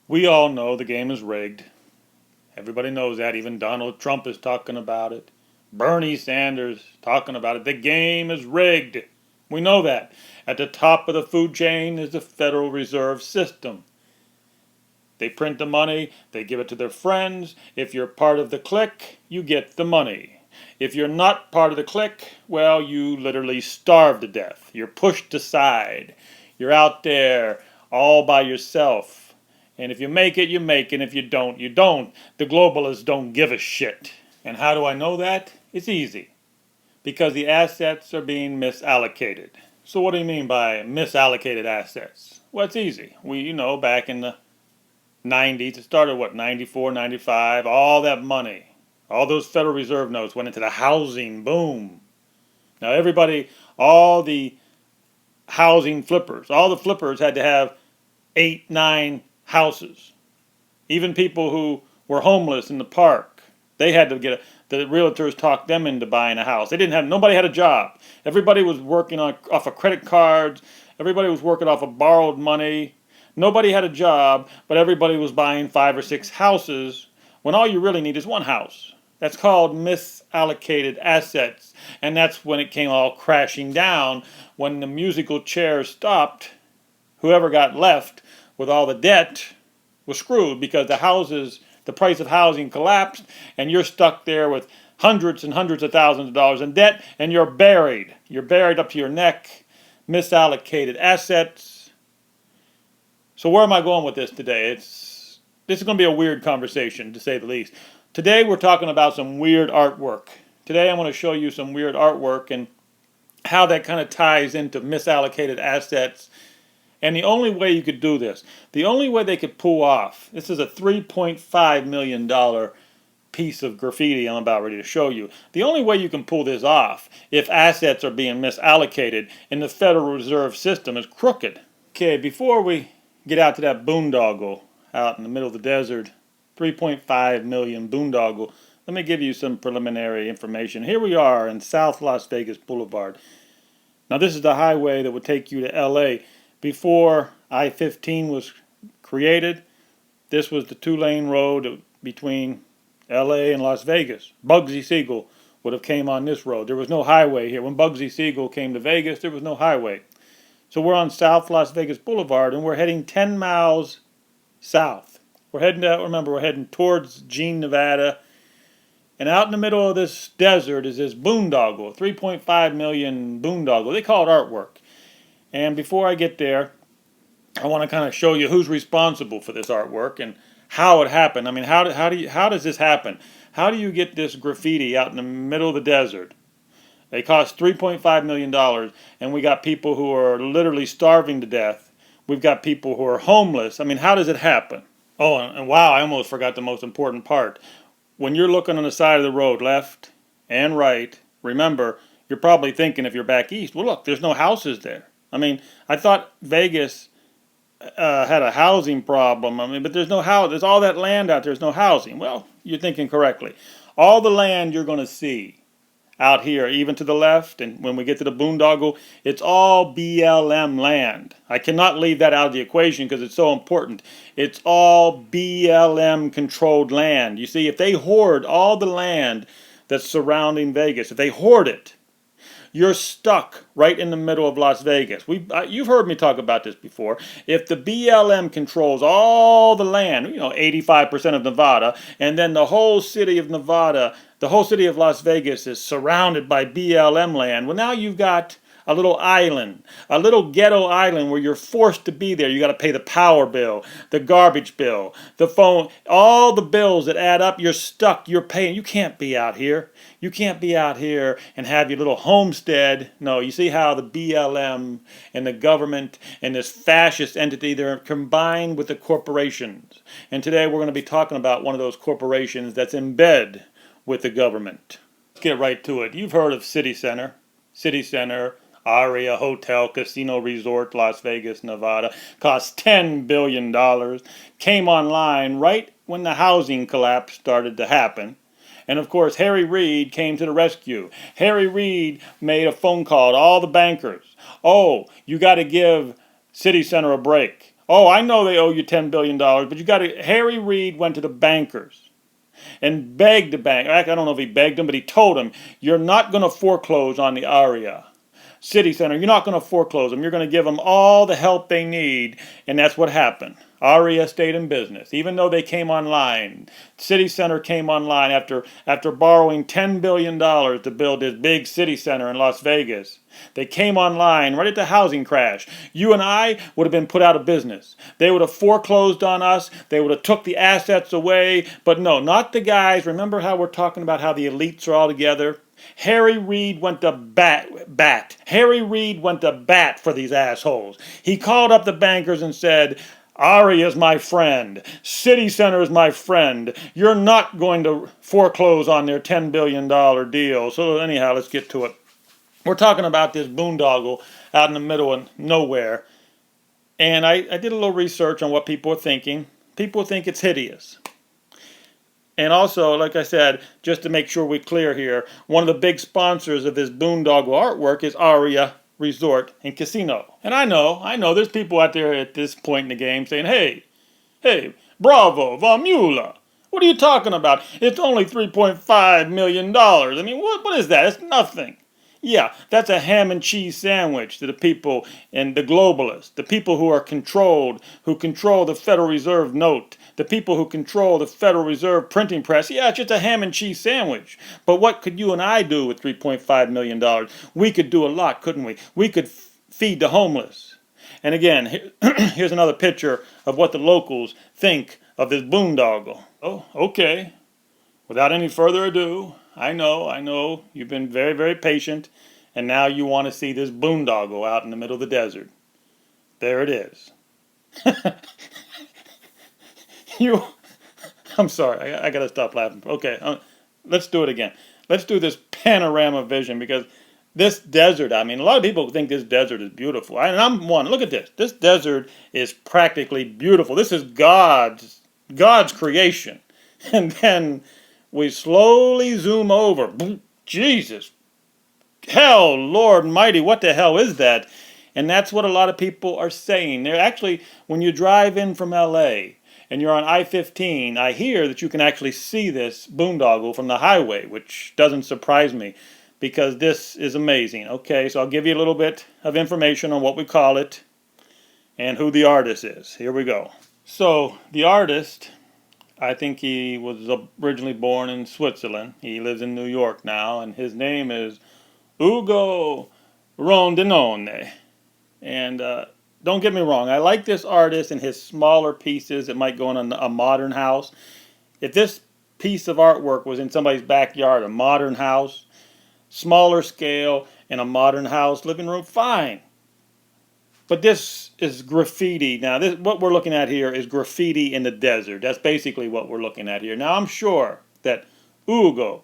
We all know the game is rigged. Everybody knows that. Even Donald Trump is talking about it. Bernie Sanders talking about it. The game is rigged. We know that. At the top of the food chain is the Federal Reserve System. They print the money, they give it to their friends. If you're part of the clique, you get the money. If you're not part of the clique, well, you literally starve to death. You're pushed aside. You're out there all by yourself. And if you make it, you make it. And if you don't, you don't. The globalists don't give a shit. And how do I know that? It's easy. Because the assets are being misallocated. So what do you mean by misallocated assets? Well, it's easy. Back in the 90s, it started 94, 95, all that money, all those Federal Reserve notes went into the housing boom. Now all the housing flippers, all the flippers had to have 8, 9 houses. Even people who were homeless in the park, they had to the realtors talked them into buying a house. Nobody had a job. Everybody was working off of credit cards. Everybody was working off of borrowed money. Nobody had a job, but everybody was buying 5 or 6 houses when all you really need is one house. That's called misallocated assets. And that's when it came all crashing down. When the musical chairs stopped, whoever got left with all the debt was screwed because the price of housing collapsed, and you're stuck there with hundreds and hundreds of thousands of dollars in debt, and you're buried. You're buried up to your neck. Misallocated assets. So where am I going with this today? This is going to be a weird conversation, to say the least. Today we're talking about some weird artwork. Today I'm going to show you some weird artwork and how that kind of ties into misallocated assets. And the only way you could do this, the only way they could pull off, this is a $3.5 million piece of graffiti I'm about ready to show you. The only way you can pull this off, if assets are being misallocated and the Federal Reserve System is crooked. Okay, before we get out to that boondoggle out in the middle of the desert, 3.5 million boondoggle, let me give you some preliminary information. Here we are in South Las Vegas Boulevard. Now this is the highway that would take you to LA. Before I-15 was created, this was the 2-lane road between LA and Las Vegas. Bugsy Siegel would have came on this road. There was no highway here. When Bugsy Siegel came to Vegas, there was no highway. So we're on South Las Vegas Boulevard, and we're heading 10 miles south. We're heading towards Jean, Nevada. And out in the middle of this desert is this boondoggle, 3.5 million boondoggle. They call it artwork. And before I get there, I want to kind of show you who's responsible for this artwork and how it happened. I mean, how does this happen? How do you get this graffiti out in the middle of the desert? They cost $3.5 million, and we got people who are literally starving to death. We've got people who are homeless. I mean, how does it happen? Oh, and wow, I almost forgot the most important part. When you're looking on the side of the road, left and right, remember, you're probably thinking if you're back east, well, look, there's no houses there. I mean, I thought Vegas had a housing problem. I mean, but there's no house. There's all that land out there. There's no housing. Well, you're thinking correctly. All the land you're going to see out here, even to the left, and when we get to the boondoggle, it's all BLM land. I cannot leave that out of the equation because it's so important. It's all BLM controlled land. You see, if they hoard all the land that's surrounding Vegas, if they hoard it, you're stuck right in the middle of Las Vegas. You've heard me talk about this before. If the BLM controls all the land, 85% of Nevada, and then the whole city of Nevada, the whole city of Las Vegas is surrounded by BLM land, well, now you've got a little island, a little ghetto island where you're forced to be there. You got to pay the power bill, the garbage bill, the phone, all the bills that add up. You're stuck. You're paying. You can't be out here. You can't be out here and have your little homestead. No, you see how the BLM and the government and this fascist entity, they're combined with the corporations. And today we're going to be talking about one of those corporations that's in bed with the government. Let's get right to it. You've heard of City Center. City Center, Aria Hotel, Casino Resort, Las Vegas, Nevada. Cost $10 billion. Came online right when the housing collapse started to happen. And of course, Harry Reid came to the rescue. Harry Reid made a phone call to all the bankers. Oh, you got to give City Center a break. Oh, I know they owe you $10 billion, but you got to. Harry Reid went to the bankers and begged the bank. I don't know if he begged them, but he told them, you're not going to foreclose on the Aria City Center. You're not going to foreclose them. You're going to give them all the help they need. And that's what happened. Aria stayed in business. Even though they came online, City Center came online after borrowing $10 billion to build this big city center in Las Vegas. They came online right at the housing crash. You and I would have been put out of business. They would have foreclosed on us. They would have took the assets away. But no, not the guys. Remember how we're talking about how the elites are all together? Harry Reid went to bat. Harry Reid went to bat for these assholes. He called up the bankers and said, Ari is my friend. City Center is my friend. You're not going to foreclose on their $10 billion deal. So anyhow, let's get to it. We're talking about this boondoggle out in the middle of nowhere. And I did a little research on what people are thinking. People think it's hideous. And also, like I said, just to make sure we're clear here, one of the big sponsors of this boondoggle artwork is Aria Resort and Casino. And I know, there's people out there at this point in the game saying, hey, bravo, Vamula. What are you talking about? It's only $3.5 million. I mean, what is that? It's nothing. Yeah, that's a ham and cheese sandwich to the people and the globalists, the people who are controlled, who control the Federal Reserve note, the people who control the Federal Reserve printing press. Yeah, it's just a ham and cheese sandwich. But what could you and I do with $3.5 million? We could do a lot, couldn't we? We could feed the homeless. And again, here's another picture of what the locals think of this boondoggle. Oh, okay. Without any further ado, I know, you've been very, very patient, and now you want to see this boondoggle out in the middle of the desert. There it is. I'm sorry, I got to stop laughing. Okay, let's do it again. Let's do this panorama vision, because this desert, I mean, a lot of people think this desert is beautiful. And I'm one. Look at this. This desert is practically beautiful. This is God's creation. And then we slowly zoom over. Jesus. Hell, Lord mighty, what the hell is that? And that's what a lot of people are saying. They're actually, when you drive in from LA and you're on I-15, I hear that you can actually see this boondoggle from the highway, which doesn't surprise me because this is amazing. Okay, so I'll give you a little bit of information on what we call it and who the artist is. Here we go. So, the artist, I think he was originally born in Switzerland. He lives in New York now, and his name is Ugo Rondinone. And don't get me wrong, I like this artist and his smaller pieces that might go in a modern house. If this piece of artwork was in somebody's backyard, a modern house, smaller scale, in a modern house, living room, fine. But this is graffiti. Now, what we're looking at here is graffiti in the desert. That's basically what we're looking at here. Now, I'm sure that Ugo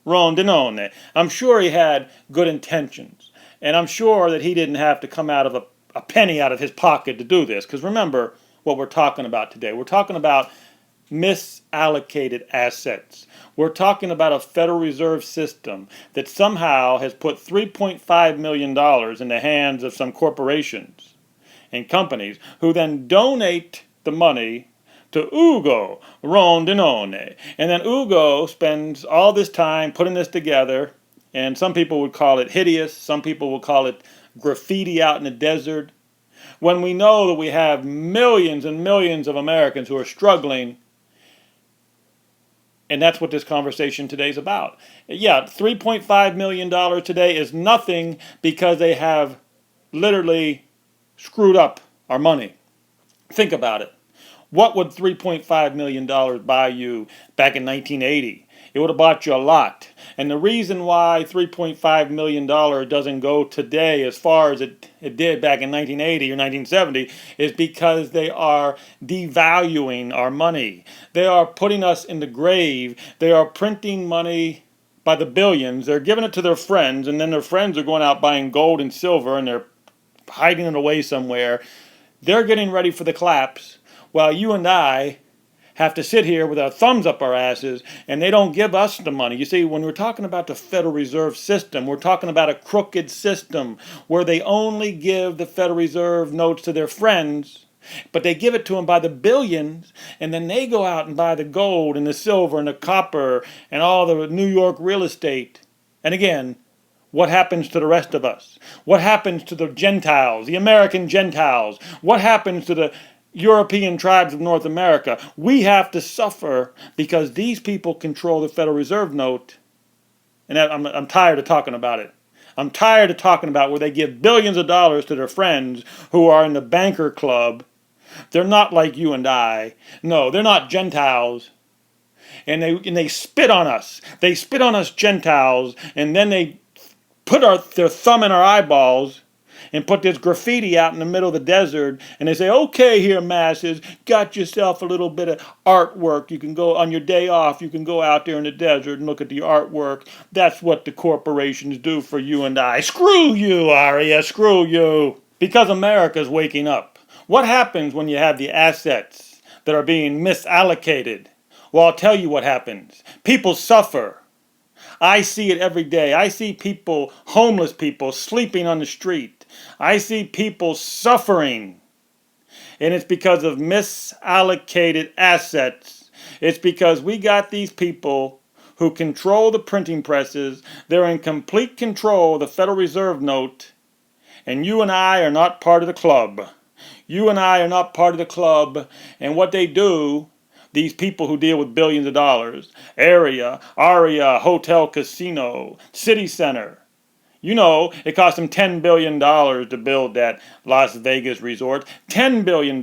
Rondinone, I'm sure he had good intentions. And I'm sure that he didn't have to come out of a penny out of his pocket to do this. Because remember what we're talking about today. We're talking about misallocated assets. We're talking about a Federal Reserve system that somehow has put $3.5 million in the hands of some corporations and companies who then donate the money to Ugo Rondinone. And then Ugo spends all this time putting this together, and some people would call it hideous, some people would call it graffiti out in the desert, when we know that we have millions and millions of Americans who are struggling. And that's what this conversation today is about. Yeah, $3.5 million today is nothing because they have literally screwed up our money. Think about it. What would $3.5 million buy you back in 1980? It would have bought you a lot. And the reason why $3.5 million doesn't go today as far as it did back in 1980 or 1970 is because they are devaluing our money. They are putting us in the grave. They are printing money by the billions. They're giving it to their friends, and then their friends are going out buying gold and silver, and they're hiding it away somewhere. They're getting ready for the collapse, while you and I have to sit here with our thumbs up our asses, and they don't give us the money. You see, when we're talking about the Federal Reserve System, we're talking about a crooked system where they only give the Federal Reserve notes to their friends, But they give it to them by the billions, and then they go out and buy the gold and the silver and the copper and all the New York real estate. And again, what happens to the rest of us? What happens to the Gentiles, the American Gentiles? What happens to the European tribes of North America? We have to suffer because these people control the Federal Reserve note. And I'm tired of talking about it. I'm tired of talking about where they give billions of dollars to their friends who are in the banker club. They're not like you and I. No, they're not Gentiles. And they spit on us. They spit on us Gentiles, and then they put their thumb in our eyeballs and put this graffiti out in the middle of the desert, and they say, okay, here, masses, got yourself a little bit of artwork. You can go on your day off, you can go out there in the desert and look at the artwork. That's what the corporations do for you and I. Screw you, Aria, screw you. Because America's waking up. What happens when you have the assets that are being misallocated? Well, I'll tell you what happens. People suffer. I see it every day. I see people, homeless people, sleeping on the street. I see people suffering. And it's because of misallocated assets. It's because we got these people who control the printing presses. They're in complete control of the Federal Reserve note. And you and I are not part of the club. You and I are not part of the club. And what they do, these people who deal with billions of dollars, Aria, Hotel, Casino, City Center. You know, it cost them $10 billion to build that Las Vegas resort. $10 billion,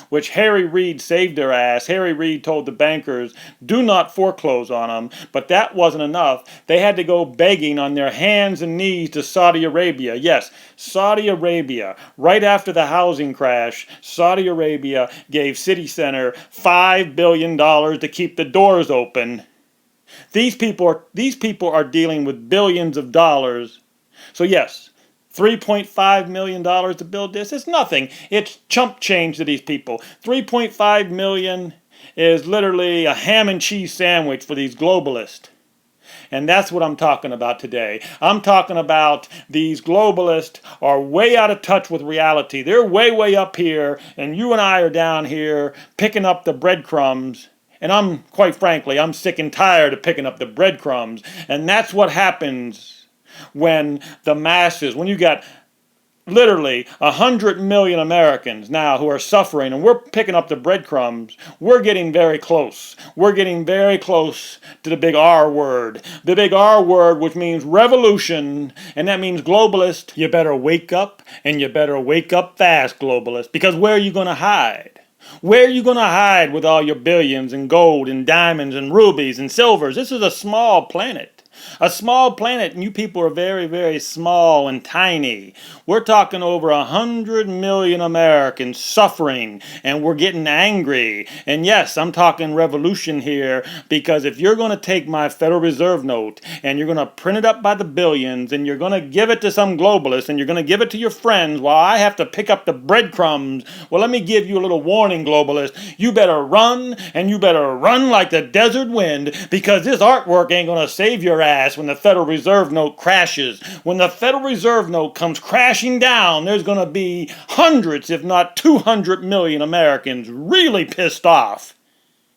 which Harry Reid saved their ass. Harry Reid told the bankers, do not foreclose on them. But that wasn't enough. They had to go begging on their hands and knees to Saudi Arabia. Yes, Saudi Arabia. Right after the housing crash, Saudi Arabia gave City Center $5 billion to keep the doors open. These people are dealing with billions of dollars. So yes, $3.5 million to build this is nothing. It's chump change to these people. $3.5 million is literally a ham and cheese sandwich for these globalists. And that's what I'm talking about today. I'm talking about these globalists are way out of touch with reality. They're way, way up here, and you and I are down here picking up the breadcrumbs. And quite frankly, I'm sick and tired of picking up the breadcrumbs. And that's what happens when the masses, when you got literally 100 million Americans now who are suffering, and we're picking up the breadcrumbs, we're getting very close. We're getting very close to the big R word. The big R word, which means revolution, and that means globalist. You better wake up, and you better wake up fast, globalist, because where are you going to hide? Where are you going to hide with all your billions and gold and diamonds and rubies and silvers? This is a small planet. A small planet, and you people are very, very small and tiny. We're talking over 100 million Americans suffering, and we're getting angry. And yes, I'm talking revolution here, because if you're going to take my Federal Reserve note, and you're going to print it up by the billions, and you're going to give it to some globalist, and you're going to give it to your friends, while I have to pick up the breadcrumbs, well, let me give you a little warning, globalist. You better run, and you better run like the desert wind, because this artwork ain't going to save your ass when the Federal Reserve note crashes. When the Federal Reserve note comes crashing down, there's going to be hundreds, if not 200 million Americans really pissed off.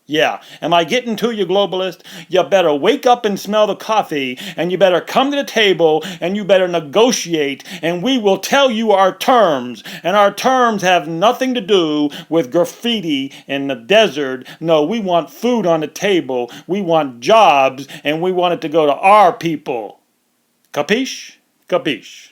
Yeah, am I getting to you, globalist? You better wake up and smell the coffee, and you better come to the table, and you better negotiate, and we will tell you our terms. And our terms have nothing to do with graffiti in the desert. No, we want food on the table, we want jobs, and we want it to go to our people. Capiche? Capiche.